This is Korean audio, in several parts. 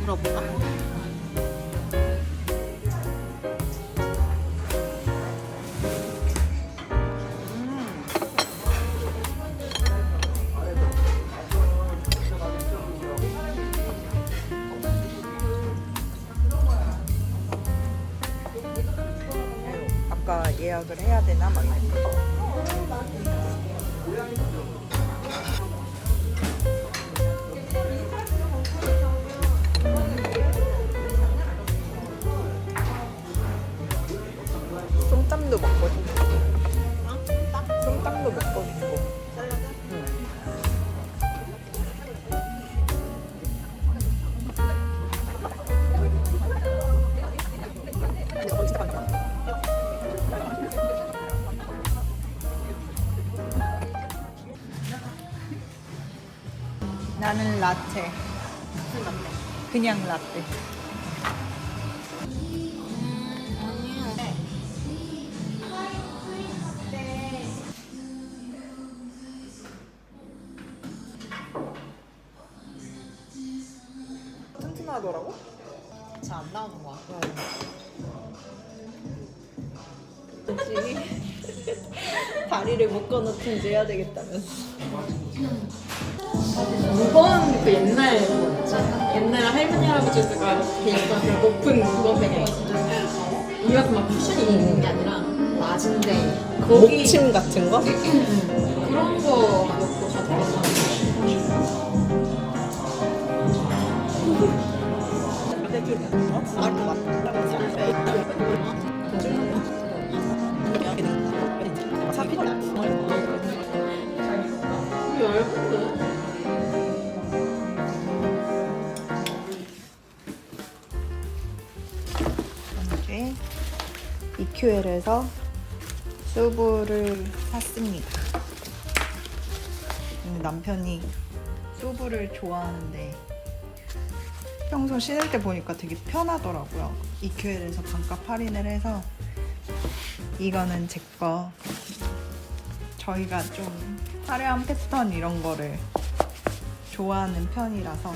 물어볼까? 저가 예약을 해야 되나 막 이랬거든. 쏨땀도 먹고 싶고. 쏨땀도 먹고 싶고. 나는 라떼. 그냥 라떼. 튼튼하더라고? 잘 안 나오는 거야. 다리를 묶어놓든지 해야 되겠다면서. 무거운 그 옛날 그거 있잖아. 옛날 할머니 할아버지가 계셨던 그 높은 무거운 이거 막 쿠션이 있는 게 아니라 낮은데 거기 목침 같은 거? 그런 거 갖고 가져가서 이제 EQL에서 수브를 샀습니다. 남편이 수브를 좋아하는데 평소 신을 때 보니까 되게 편하더라고요. EQL에서 반값 할인을 해서 이거는 제 거. 저희가 좀 화려한 패턴 이런 거를 좋아하는 편이라서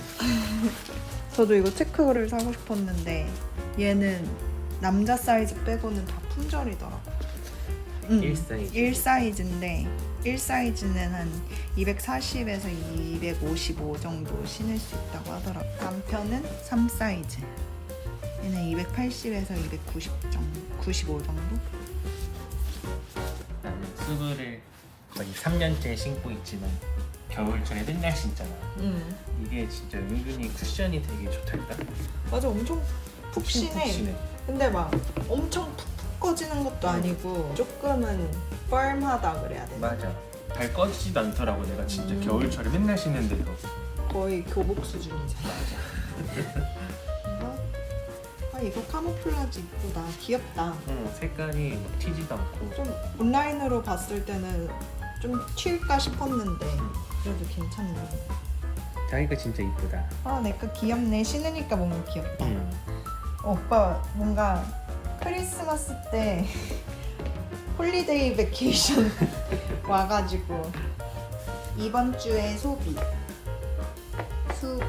저도 이거 체크를 사고 싶었는데 얘는 남자 사이즈 빼고는 다 품절이더라고요. 1사이즈. 1사이즈인데 1사이즈는 한 240에서 255 정도 신을 수 있다고 하더라고요. 남편은 3사이즈. 얘는 280에서 295 정도? 나는 수브를 거의 3년째 신고 있지만 겨울철에 맨날 신잖아. 이게 진짜 은근히 쿠션이 되게 좋달까? 맞아, 엄청 푹신해. 근데 막 엄청 푹푹 꺼지는 것도 아니고 조금은 펄m하다 그래야 되나? 맞아. 잘 꺼지지도 않더라고. 내가 진짜 겨울철에 맨날 신는데도. 거의 교복 수준이잖아. 이거 카모플라지 이쁘다. 귀엽다. 색깔이 막 튀지도 않고. 좀 온라인으로 봤을 때는 좀 튈까 싶었는데 그래도 괜찮네. 자기가 진짜 이쁘다. 내 거 귀엽네. 신으니까 뭔가 귀엽다. 오빠 뭔가 크리스마스 때 홀리데이 베케이션 와가지고 이번 주에 소비 수고